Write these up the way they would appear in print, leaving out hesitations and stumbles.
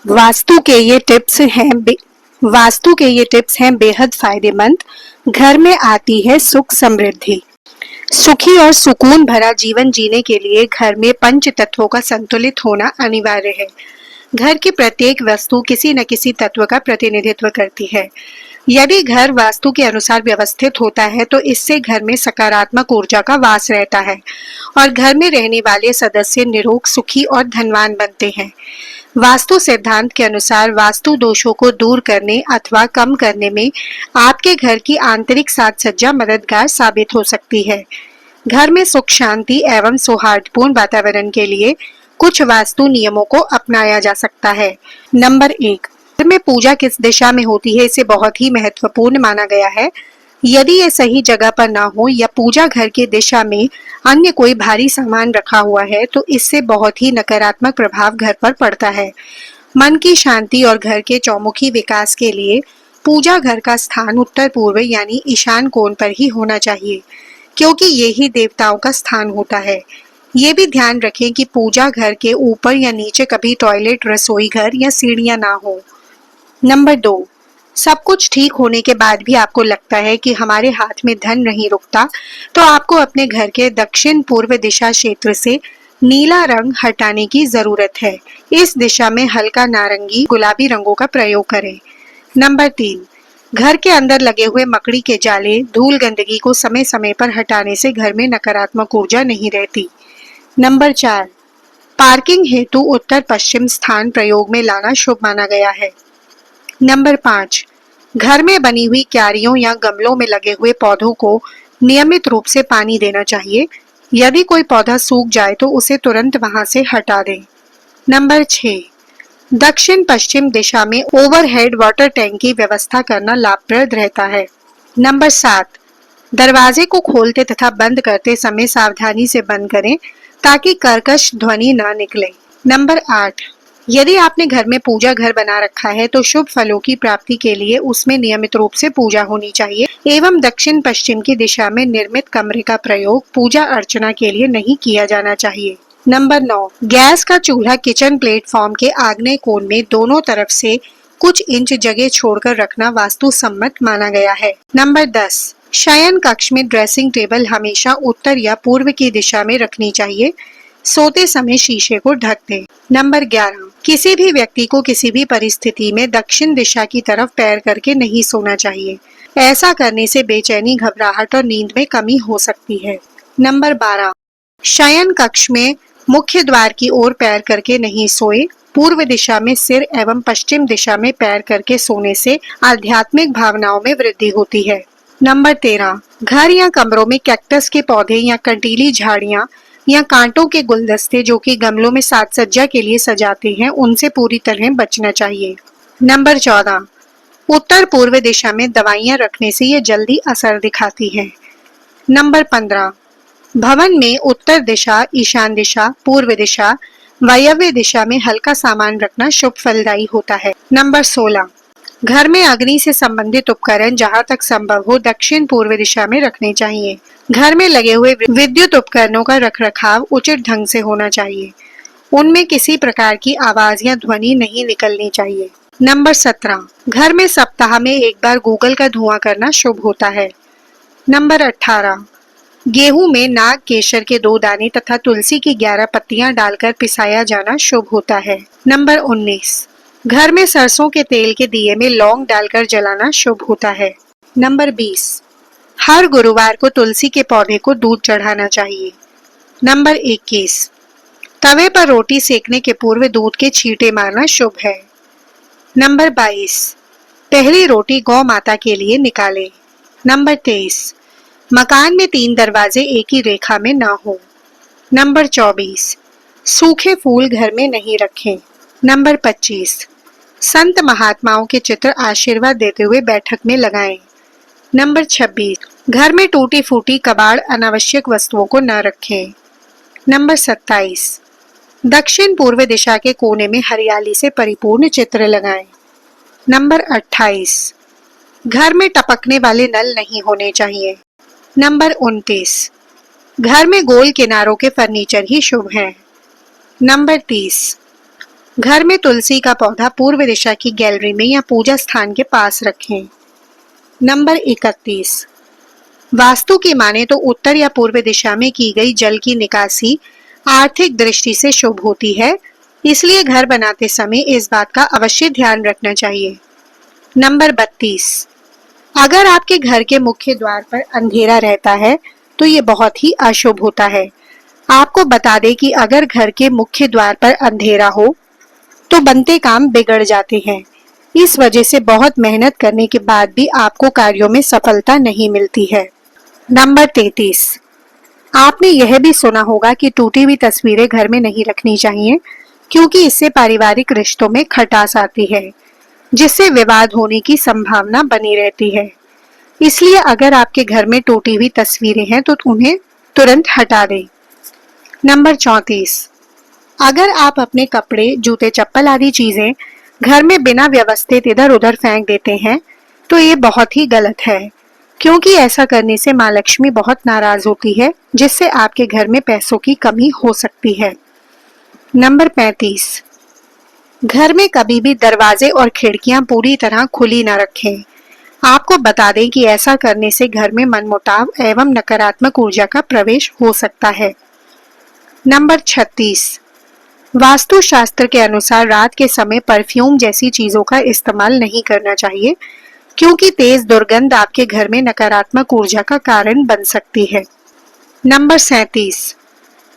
वास्तु के ये टिप्स हैं बेहद फायदेमंद। घर में आती है सुख समृद्धि। सुखी और सुकून भरा जीवन जीने के लिए घर में पंच तत्वों का संतुलित होना अनिवार्य है। घर की प्रत्येक वस्तु किसी न किसी तत्व का प्रतिनिधित्व करती है। यदि घर वास्तु के अनुसार व्यवस्थित होता है तो इससे घर में सकारात्मक ऊर्जा का वास रहता है और घर में रहने वाले सदस्य निरोग, सुखी और धनवान बनते हैं। वास्तु सिद्धांत के अनुसार वास्तु दोषों को दूर करने अथवा कम करने में आपके घर की आंतरिक साज सज्जा मददगार साबित हो सकती है। घर में सुख, शांति एवं सौहार्दपूर्ण वातावरण के लिए कुछ वास्तु नियमों को अपनाया जा सकता है। नंबर 1, घर में पूजा किस दिशा में होती है इसे बहुत ही महत्वपूर्ण माना गया है। यदि ये सही जगह पर ना हो या पूजा घर की दिशा में अन्य कोई भारी सामान रखा हुआ है तो इससे बहुत ही नकारात्मक प्रभाव घर पर पड़ता है। मन की शांति और घर के चौमुखी विकास के लिए पूजा घर का स्थान उत्तर पूर्व यानी ईशान कोण पर ही होना चाहिए, क्योंकि यही देवताओं का स्थान होता है। ये भी ध्यान रखें कि पूजा घर के ऊपर या नीचे कभी टॉयलेट, रसोई घर या सीढ़ियां ना हो। नंबर 2, सब कुछ ठीक होने के बाद भी आपको लगता है कि हमारे हाथ में धन नहीं रुकता, तो आपको अपने घर के दक्षिण पूर्व दिशा क्षेत्र से नीला रंग हटाने की जरूरत है। इस दिशा में हल्का नारंगी, गुलाबी रंगों का प्रयोग करें। नंबर 3, घर के अंदर लगे हुए मकड़ी के जाले, धूल, गंदगी को समय समय पर हटाने से घर में नकारात्मक ऊर्जा नहीं रहती। नंबर 4, पार्किंग हेतु उत्तर पश्चिम स्थान प्रयोग में लाना शुभ माना गया है। नंबर 5, घर में बनी हुई क्यारियों या गमलों में लगे हुए पौधों को नियमित रूप से पानी देना चाहिए। यदि कोई पौधा सूख जाए तो उसे तुरंत वहां से हटा दें। नंबर 6, दक्षिण पश्चिम दिशा में ओवरहेड वाटर टैंक की व्यवस्था करना लाभप्रद रहता है। नंबर 7, दरवाजे को खोलते तथा बंद करते समय सावधानी से बंद करें ताकि कर्कश ध्वनि न निकले। नंबर 8, यदि आपने घर में पूजा घर बना रखा है तो शुभ फलों की प्राप्ति के लिए उसमें नियमित रूप से पूजा होनी चाहिए एवं दक्षिण पश्चिम की दिशा में निर्मित कमरे का प्रयोग पूजा अर्चना के लिए नहीं किया जाना चाहिए। नंबर 9, गैस का चूल्हा किचन प्लेटफॉर्म के आग्नेय कोण में दोनों तरफ से कुछ इंच जगह छोड़कर रखना वास्तु सम्मत माना गया है। नंबर 10, शयन कक्ष में ड्रेसिंग टेबल हमेशा उत्तर या पूर्व की दिशा में रखनी चाहिए। सोते समय शीशे को ढक दें। नंबर 11, किसी भी व्यक्ति को किसी भी परिस्थिति में दक्षिण दिशा की तरफ पैर करके नहीं सोना चाहिए। ऐसा करने से बेचैनी, घबराहट और नींद में कमी हो सकती है। नंबर 12, शयन कक्ष में मुख्य द्वार की ओर पैर करके नहीं सोए। पूर्व दिशा में सिर एवं पश्चिम दिशा में पैर करके सोने से आध्यात्मिक भावनाओं में वृद्धि होती है। नंबर 13, घर या कमरों में कैक्टस के पौधे या कंटीली झाड़ियां या कांटों के गुलदस्ते जो कि गमलों में साज सज्जा के लिए सजाते हैं उनसे पूरी तरह बचना चाहिए। नंबर 14, उत्तर पूर्व दिशा में दवाइयां रखने से ये जल्दी असर दिखाती है। नंबर 15, भवन में उत्तर दिशा, ईशान दिशा, पूर्व दिशा, वायव्य दिशा में हल्का सामान रखना शुभ फलदायी होता है। नंबर 16, घर में अग्नि से संबंधित उपकरण जहां तक संभव हो दक्षिण पूर्व दिशा में रखने चाहिए। घर में लगे हुए विद्युत उपकरणों का रखरखाव उचित ढंग से होना चाहिए। उनमें किसी प्रकार की आवाज या ध्वनि नहीं निकलनी चाहिए। नंबर 17, घर में सप्ताह में एक बार गूगल का धुआं करना शुभ होता है। नंबर 18, गेहूं में नाग केसर के 2 दाने तथा तुलसी की 11 पत्तियां डालकर पिसाया जाना शुभ होता है। नंबर 19, घर में सरसों के तेल के दिए में लौंग डालकर जलाना शुभ होता है। नंबर 20, हर गुरुवार को तुलसी के पौधे को दूध चढ़ाना चाहिए। नंबर 21, तवे पर रोटी सेकने के पूर्व दूध के छींटे मारना शुभ है। नंबर 22, पहली रोटी गौ माता के लिए निकालें। नंबर 23, मकान में 3 दरवाजे एक ही रेखा में ना हो। नंबर 24, सूखे फूल घर में नहीं रखें। नंबर 25, संत महात्माओं के चित्र आशीर्वाद देते हुए बैठक में लगाएं। नंबर 26, घर में टूटी फूटी कबाड़, अनावश्यक वस्तुओं को न रखें। नंबर 27, दक्षिण पूर्व दिशा के कोने में हरियाली से परिपूर्ण चित्र लगाएं। नंबर 28, घर में टपकने वाले नल नहीं होने चाहिए। नंबर 29, घर में गोल किनारों के फर्नीचर ही शुभ हैं। नंबर 30, घर में तुलसी का पौधा पूर्व दिशा की गैलरी में या पूजा स्थान के पास रखें। नंबर 31, वास्तु की माने तो उत्तर या पूर्व दिशा में की गई जल की निकासी आर्थिक दृष्टि से शुभ होती है, इसलिए घर बनाते समय इस बात का अवश्य ध्यान रखना चाहिए। नंबर 32, अगर आपके घर के मुख्य द्वार पर अंधेरा रहता है तो ये बहुत ही अशुभ होता है। आपको बता दें कि अगर घर के मुख्य द्वार पर अंधेरा हो तो बनते काम बिगड़ जाते हैं। इस वजह से बहुत मेहनत करने के बाद भी आपको कार्यों में सफलता नहीं मिलती है। नंबर 33, आपने यह भी सुना होगा कि टूटी हुई तस्वीरें घर में नहीं रखनी चाहिए, क्योंकि इससे पारिवारिक रिश्तों में खटास आती है, जिससे विवाद होने की संभावना बनी रहती है। इसलिए अगर आपके घर में टूटी हुई तस्वीरें हैं तो उन्हें तुरंत हटा दें। नंबर 34, अगर आप अपने कपड़े, जूते, चप्पल आदि चीजें घर में बिना व्यवस्थित इधर उधर फेंक देते हैं तो ये बहुत ही गलत है, क्योंकि ऐसा करने से माँ लक्ष्मी बहुत नाराज होती है, जिससे आपके घर में पैसों की कमी हो सकती है। नंबर 35, घर में कभी भी दरवाजे और खिड़कियां पूरी तरह खुली न रखें। आपको बता दें कि ऐसा करने से घर में मनमुटाव एवं नकारात्मक ऊर्जा का प्रवेश हो सकता है। नंबर 36, वास्तु शास्त्र के अनुसार रात के समय परफ्यूम जैसी चीजों का इस्तेमाल नहीं करना चाहिए, क्योंकि तेज दुर्गंध आपके घर में नकारात्मक ऊर्जा का कारण बन सकती है। नंबर 37,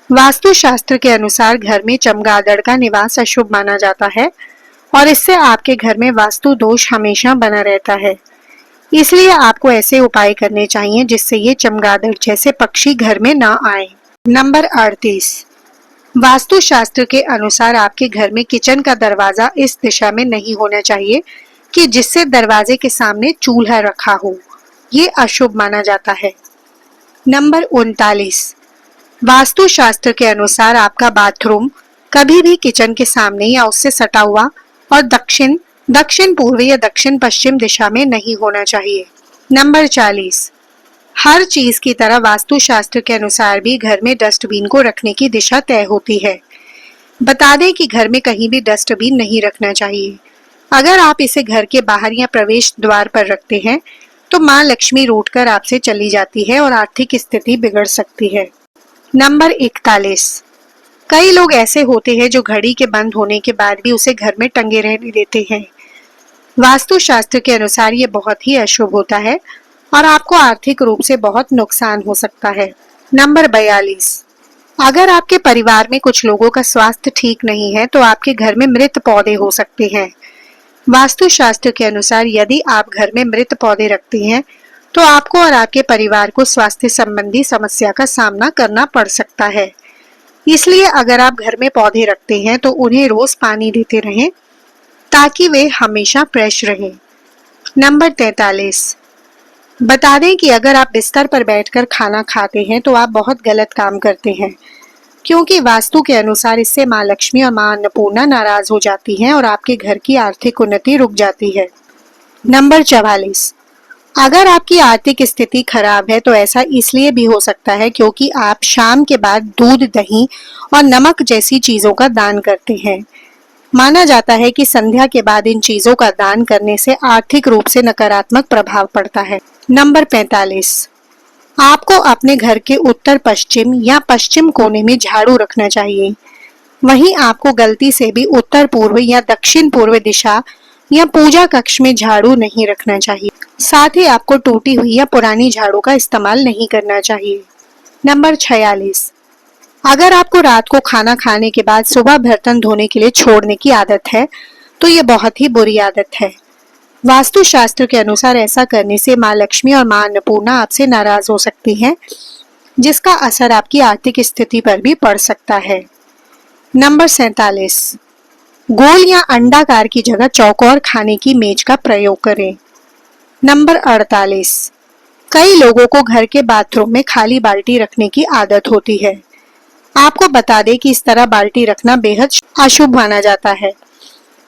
वास्तु शास्त्र के अनुसार घर में चमगादड़ का निवास अशुभ माना जाता है और इससे आपके घर में वास्तु दोष हमेशा बना रहता है। इसलिए आपको ऐसे उपाय करने चाहिए जिससे ये चमगादड़ जैसे पक्षी घर में ना आए। नंबर 38, वास्तु शास्त्र के अनुसार आपके घर में किचन का दरवाजा इस दिशा में नहीं होना चाहिए कि जिससे दरवाजे के सामने चूल्हा रखा हो, ये अशुभ माना जाता है। नंबर 39, वास्तु शास्त्र के अनुसार आपका बाथरूम कभी भी किचन के सामने या उससे सटा हुआ और दक्षिण पूर्व या दक्षिण पश्चिम दिशा में नहीं होना चाहिए। नंबर 40, हर चीज की तरह वास्तु शास्त्र के अनुसार भी घर में डस्टबिन को रखने की दिशा तय होती है। बता दें कि घर में कहीं भी डस्टबिन नहीं रखना चाहिए। अगर आप इसे घर के बाहर या प्रवेश द्वार पर रखते हैं तो माँ लक्ष्मी रूठकर आपसे चली जाती है और आर्थिक स्थिति बिगड़ सकती है। नंबर 41, कई लोग ऐसे होते हैं जो घड़ी के बंद होने के बाद भी उसे घर में टंगे रहने देते हैं। वास्तु शास्त्र के अनुसार ये बहुत ही अशुभ होता है और आपको आर्थिक रूप से बहुत नुकसान हो सकता है। नंबर 42, अगर आपके परिवार में कुछ लोगों का स्वास्थ्य ठीक नहीं है तो आपके घर में मृत पौधे हो सकते हैं। वास्तु शास्त्र के अनुसार यदि आप घर में मृत पौधे रखते हैं तो आपको और आपके परिवार को स्वास्थ्य संबंधी समस्या का सामना करना पड़ सकता है। इसलिए अगर आप घर में पौधे रखते हैं तो उन्हें रोज पानी देते रहें ताकि वे हमेशा फ्रेश रहें। नंबर 43, बता दें कि अगर आप बिस्तर पर बैठकर खाना खाते हैं तो आप बहुत गलत काम करते हैं, क्योंकि वास्तु के अनुसार इससे माँ लक्ष्मी और माँ अन्नपूर्णा नाराज हो जाती हैं और आपके घर की आर्थिक उन्नति रुक जाती है। नंबर 44, अगर आपकी आर्थिक स्थिति खराब है तो ऐसा इसलिए भी हो सकता है क्योंकि आप शाम के बाद दूध, दही और नमक जैसी चीजों का दान करते हैं। माना जाता है कि संध्या के बाद इन चीजों का दान करने से आर्थिक रूप से नकारात्मक प्रभाव पड़ता है। नंबर 45, आपको अपने घर के उत्तर पश्चिम या पश्चिम कोने में झाड़ू रखना चाहिए। वहीं आपको गलती से भी उत्तर पूर्व या दक्षिण पूर्व दिशा या पूजा कक्ष में झाड़ू नहीं रखना चाहिए। साथ ही आपको टूटी हुई या पुरानी झाड़ू का इस्तेमाल नहीं करना चाहिए। नंबर 46, अगर आपको रात को खाना खाने के बाद सुबह बर्तन धोने के लिए छोड़ने की आदत है तो ये बहुत ही बुरी आदत है। वास्तु शास्त्र के अनुसार ऐसा करने से माँ लक्ष्मी और माँ अन्नपूर्णा आपसे नाराज हो सकती हैं, जिसका असर आपकी आर्थिक स्थिति पर भी पड़ सकता है। नंबर 47, गोल या अंडाकार की जगह चौकोर खाने की मेज का प्रयोग करें। नंबर 48, कई लोगों को घर के बाथरूम में खाली बाल्टी रखने की आदत होती है। आपको बता दें कि इस तरह बाल्टी रखना बेहद अशुभ माना जाता है।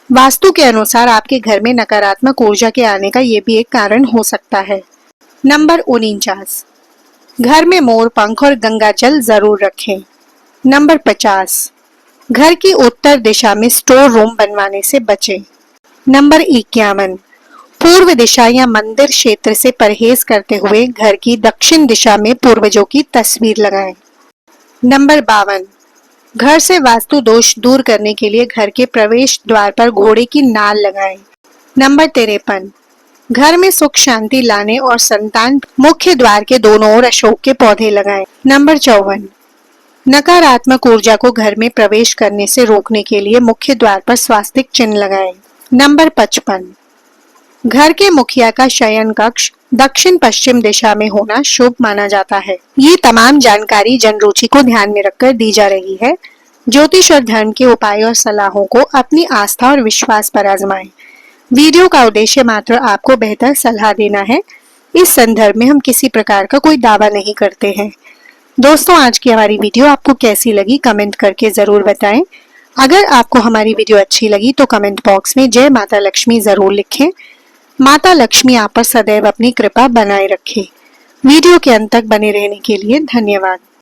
वास्तु के अनुसार आपके घर में नकारात्मक ऊर्जा के आने का ये भी एक कारण हो सकता है। नंबर 49, घर में मोर पंख और गंगा जल जरूर रखें। नंबर 50, घर की उत्तर दिशा में स्टोर रूम बनवाने से बचें। नंबर 51, पूर्व दिशा या मंदिर क्षेत्र से परहेज करते हुए घर की दक्षिण दिशा में पूर्वजों की तस्वीर लगाएं। नंबर 52, घर से वास्तु दोष दूर करने के लिए घर के प्रवेश द्वार पर घोड़े की नाल लगाएं। नंबर 53, घर में सुख शांति लाने और संतान मुख्य द्वार के दोनों ओर अशोक के पौधे लगाएं। नंबर 54, नकारात्मक ऊर्जा को घर में प्रवेश करने से रोकने के लिए मुख्य द्वार पर स्वास्तिक चिन्ह लगाएं। नंबर 55, घर के मुखिया का शयन कक्ष दक्षिण पश्चिम दिशा में होना शुभ माना जाता है। ये तमाम जानकारी जन रुचि को ध्यान में रखकर दी जा रही है। ज्योतिष और धर्म के उपाय और सलाहों को अपनी आस्था और विश्वास पर आजमाएं। वीडियो का उद्देश्य मात्र आपको बेहतर सलाह देना है। इस संदर्भ में हम किसी प्रकार का कोई दावा नहीं करते हैं। दोस्तों, आज की हमारी वीडियो आपको कैसी लगी कमेंट करके जरूर बताएं। अगर आपको हमारी वीडियो अच्छी लगी तो कमेंट बॉक्स में जय माता लक्ष्मी जरूर लिखें। माता लक्ष्मी आप पर सदैव अपनी कृपा बनाए रखे। वीडियो के अंत तक बने रहने के लिए धन्यवाद।